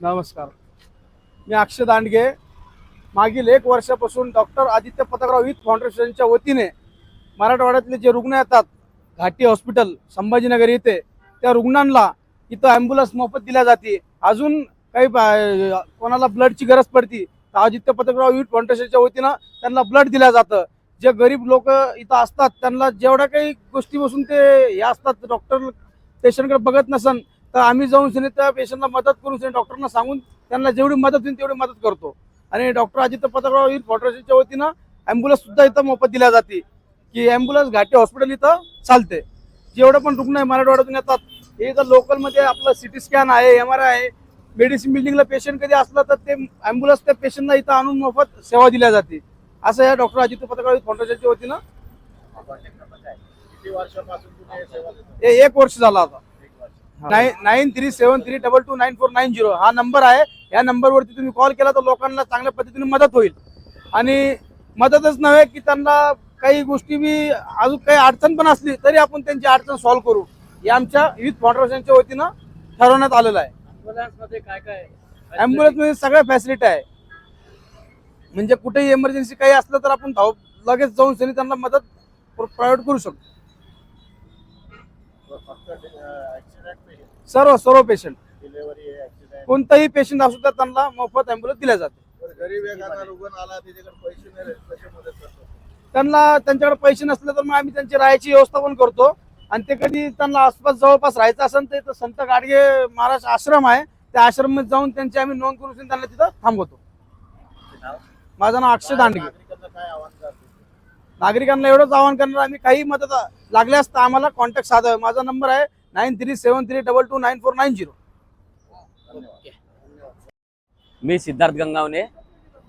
नमस्कार. मी अक्षय दांडगे. मागील 1 वर्षापासून डॉक्टर आदित्य पताकराव युथ फाउंडेशनच्या वतीने मराठवाड्यातले जे रुग्ण येतात घाटी हॉस्पिटल संभाजीनगर येथे, त्या रुग्णांना इथं ॲम्ब्युलन्स मोफत दिल्या जाते. अजून काही कोणाला ब्लडची गरज पडती तर आदित्य पताकराव युथ फाउंडेशनच्या वतीनं त्यांना ब्लड दिलं जातं. जे गरीब लोक इथं असतात त्यांना जेवढ्या काही गोष्टीपासून ते हे असतात, डॉक्टर पेशंटकडे बघत नसन तर आम्ही जाऊन त्या पेशंटला मदत करून डॉक्टरना सांगून त्यांना जेवढी मदत होईल तेवढी मदत करतो. आणि डॉक्टर आदित्य पताकराव युथ फाउंडेशनच्या वतीनं ॲम्ब्युलन्स सुद्धा इथं मोफत दिल्या जाते, की ॲम्ब्युलन्स घाटी हॉस्पिटल इथं चालते. जेवढं पण रुग्ण आहे मराठवाड्यातून येतात, हे इथं लोकलमध्ये आपलं सिटी स्कॅन आहे, MRI आहे, मेडिसिन बिल्डिंगला पेशंट कधी असलं तर ते ॲम्ब्युलन्स त्या पेशंटला इथं आणून मोफत सेवा दिल्या जाते. असं या डॉक्टर आदित्य पताकराव युथ फाउंडेशनच्या वतीनं किती वर्षापासून तुम्ही हे सेवा देता? हे 1 वर्ष झालं आता. 1 वर्ष. 9373229490 हा नंबर आहे. या नंबरवरती तुम्ही कॉल केला तर लोकांना चांगल्या पद्धतीने मदत होईल. आणि मदतच नव्हे की त्यांना काही गोष्टी बी अजून काही अडचण पण असली तरी आपण त्यांची अडचण सॉल्व्ह करू, हे आमच्या युथ फाउंडेशनच्या वतीनं ठरवण्यात आलेलं आहे. ॲम्ब्युलन्समध्ये काय काय आहे? ॲम्ब्युलन्समध्ये सगळ्या फॅसिलिटी आहे. म्हणजे कुठेही इमर्जन्सी काही असलं तर आपण लगेच जाऊन त्यांना मदत प्रोव्हाइड करू शकतो. फक्त ॲक्सिडेंट पेशंट, सर्व पेशंट, डिलिव्हरी ॲक्सिडेंट, कोणताही पेशंट असू तर त्यांना मोफत ॲम्ब्युलन्स दिल्या जाते. गरीब एखादा रुग्ण आला त्याच्याकडे पैसे नाही कशी मदत करतो? त्यांच्याकडे पैसे नसले तर मग आम्ही त्यांची राहायची व्यवस्था पण करतो. आणि ते कधी त्यांना आसपास जवळपास राहायचं असेल तर संत गाडगे महाराज आश्रम आहे, त्या आश्रमात जाऊन त्यांची आम्ही नोंद करून त्यांना तिथं थांबवतो. माझं नाव अक्षय दांडगे. नागरिकांना काय आव्हान करतो? नागरिकांना एवढंच आवाहन करणार, आम्ही काही मदत लागल्यास तर आम्हाला कॉन्टॅक्ट साधावे. माझा नंबर आहे 9373229490. मी सिद्धार्थ गंगावणे.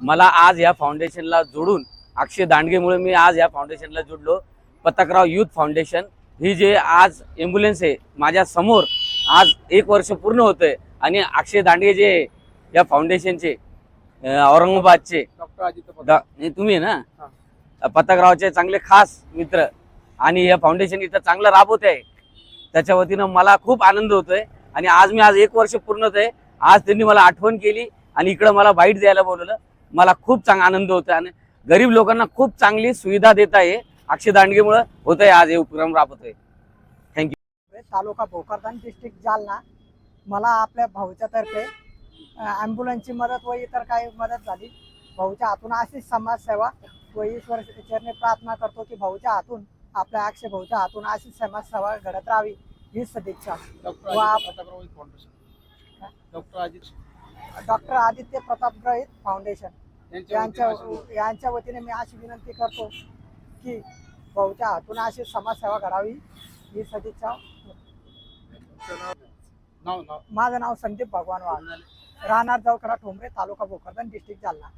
मला आज या फाउंडेशनला जोडून अक्षय दांडगेमुळे मी आज या फाउंडेशनला जोडलो. पताकराव युथ फाउंडेशन ही जे आज ॲम्ब्युलन्स आहे माझ्या समोर आज 1 वर्ष पूर्ण होतंय. आणि अक्षय दांडगे जे या फाउंडेशनचे औरंगाबादचे डॉक्टर आदित्य तुम्ही आहे ना, पताकरावचे चांगले खास मित्र आणि या फाउंडेशन इथं चांगलं राबवत आहे. त्याच्या वतीनं मला खूप आनंद होतोय. आणि आज 1 वर्ष पूर्ण होतंय. आज त्यांनी मला आठवण केली आणि इकडं मला बाईट द्यायला बोलवलं. मला खूप चांगला आनंद होतोय आणि गरीब लोकांना खूप चांगली सुविधा देत आहे. अक्षय दांडगेमुळे होतंय आज हे उपक्रम राबवतोय. थँक्यू. तालुका भोकरदन, डिस्ट्रिक्ट जालना. मला आपल्या भाऊच्या तर्फे ॲम्ब्युलन्सची मदत व इतर काही मदत झाली. भाऊच्या हातून अशीच समाजसेवा व ईश्वर चरणी प्रार्थना करतो की भाऊच्या हातून, आपल्या अक्षय भाऊच्या हातून अशीच समाजसेवा घडत राहावी ही सदिच्छा. Doctor Aditya Prataprao youth foundation यांच्या वतीने मी अशी विनंती करतो की भाऊच्या हातून अशी समाजसेवा घडावी ही सदिच्छा. माझं नाव संदीप भगवान वाघ, राहणार जवखडा ठोंबरे, तालुका भोकरदन, डिस्ट्रिक्ट जालना.